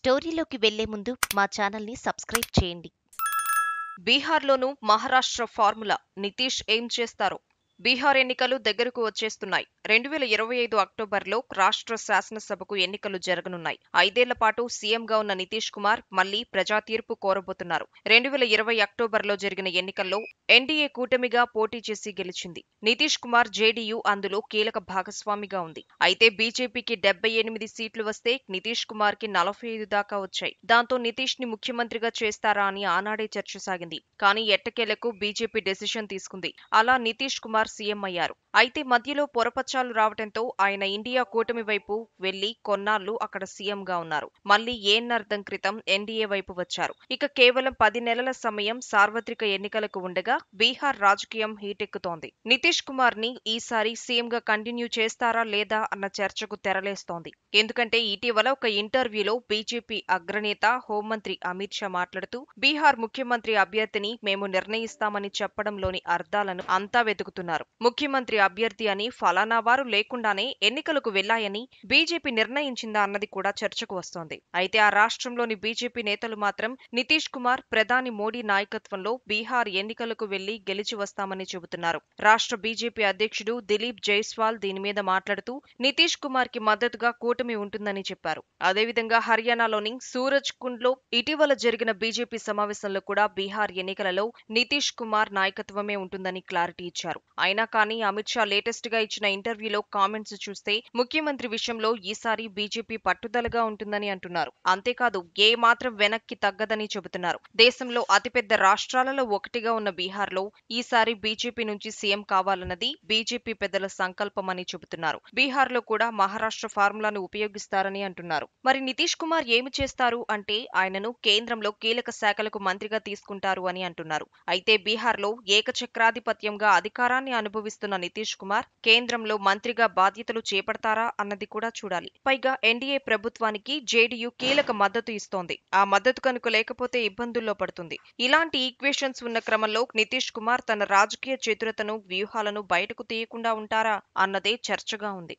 స్టోరీలోకి వెళ్లే ముందు మా ఛానల్ని సబ్స్క్రైబ్ చేయండి. బీహార్లోనూ మహారాష్ట్ర ఫార్ములా నితీష్ ఏం చేస్తారో? బీహార్ ఎన్నికలు దగ్గరకు వచ్చేస్తున్నాయి. 2025 అక్టోబర్లో రాష్ట్ర శాసనసభకు ఎన్నికలు జరగనున్నాయి. 5 ఏళ్ల పాటు సీఎంగా ఉన్న నితీష్ కుమార్ మళ్లీ ప్రజా తీర్పు కోరబోతున్నారు. 2020 అక్టోబర్లో జరిగిన ఎన్నికల్లో ఎన్డీఏ కూటమిగా పోటీ చేసి గెలిచింది. నితీష్ కుమార్ జేడీయూ అందులో కీలక భాగస్వామిగా ఉంది. అయితే బీజేపీకి 78 సీట్లు వస్తే నితీష్ కుమార్ కి 45 దాకా వచ్చాయి. దాంతో నితీష్ ని ముఖ్యమంత్రిగా చేస్తారా అని ఆనాడే చర్చ సాగింది. కానీ ఎట్టకేలకు బీజేపీ డెసిషన్ తీసుకుంది. అలా నితీష్ కుమార్ సీఎం అయ్యారు. అయితే మధ్యలో పొరపచ్చాలు రావడంతో ఆయన ఇండియా కూటమి వైపు వెళ్లి కొన్నాళ్లు అక్కడ సీఎంగా ఉన్నారు. మళ్లీ ఏన్నర్థం క్రితం ఎన్డీఏ వైపు వచ్చారు. ఇక కేవలం 10 నెలల సమయం సార్వత్రిక ఎన్నికలకు ఉండగా బీహార్ రాజకీయం హీటెక్కుతోంది. నితీష్ కుమార్ ని ఈసారి సీఎంగా కంటిన్యూ చేస్తారా లేదా అన్న చర్చకు తెరలేస్తోంది. ఎందుకంటే ఇటీవల ఒక ఇంటర్వ్యూలో బీజేపీ అగ్రనేత హోంమంత్రి అమిత్ షా మాట్లాడుతూ బీహార్ ముఖ్యమంత్రి అభ్యర్థిని మేము నిర్ణయిస్తామని చెప్పడంలోని అర్థాలను అంతా వెతుకుతున్నారు. ముఖ్యమంత్రి అభ్యర్థి అని ఫలానా వారు లేకుండానే ఎన్నికలకు వెళ్లాయని బీజేపీ నిర్ణయించిందా అన్నది కూడా చర్చకు వస్తోంది. అయితే ఆ రాష్ట్రంలోని బీజేపీ నేతలు మాత్రం నితీష్ కుమార్ ప్రధాని మోడీ నాయకత్వంలో బీహార్ ఎన్నికలకు వెళ్లి గెలిచి వస్తామని చెబుతున్నారు. రాష్ట్ర బీజేపీ అధ్యక్షుడు దిలీప్ జైస్వాల్ దీని మీద మాట్లాడుతూ నితీష్ కుమార్ కి మద్దతుగా కూటమి ఉంటుందని చెప్పారు. అదేవిధంగా హర్యానాలోని సూరజ్ కుండ్ లో ఇటీవల జరిగిన బీజేపీ సమావేశంలో కూడా బీహార్ ఎన్నికలలో నితీష్ కుమార్ నాయకత్వమే ఉంటుందని క్లారిటీ ఇచ్చారు. అయినా కానీ అమిత్ షా లేటెస్ట్ గా ఇచ్చిన ఇంటర్వ్యూలో కామెంట్స్ చూస్తే ముఖ్యమంత్రి విషయంలో ఈసారి బీజేపీ పట్టుదలగా ఉంటుందని అంటున్నారు. అంతేకాదు ఏ మాత్రం వెనక్కి తగ్గదని చెబుతున్నారు. దేశంలో అతిపెద్ద రాష్ట్రాలలో ఒకటిగా ఉన్న బీహార్లో ఈసారి బీజేపీ నుంచి సీఎం కావాలన్నది బీజేపీ పెద్దల సంకల్పమని చెబుతున్నారు. బీహార్లో కూడా మహారాష్ట్ర ఫార్ములాను ఉపయోగిస్తారని అంటున్నారు. మరి నితీష్ కుమార్ ఏమి చేస్తారు అంటే ఆయనను కేంద్రంలో కీలక శాఖలకు మంత్రిగా తీసుకుంటారు అని అంటున్నారు. అయితే బీహార్లో ఏకచక్రాధిపత్యంగా అధికారాన్ని అనుభవిస్తున్న నితీష్ కుమార్ కేంద్రంలో మంత్రిగా బాధ్యతలు చేపడతారా అన్నది కూడా చూడాలి. పైగా ఎన్డీఏ ప్రభుత్వానికి జేడీయూ కీలక మద్దతు ఇస్తోంది. ఆ మద్దతు కనుక లేకపోతే ఇబ్బందుల్లో పడుతుంది. ఇలాంటి ఈక్వేషన్స్ ఉన్న క్రమంలో నితీష్ కుమార్ తన రాజకీయ చతురతను వ్యూహాలను బయటకు తీయకుండా ఉంటారా అన్నదే చర్చగా ఉంది.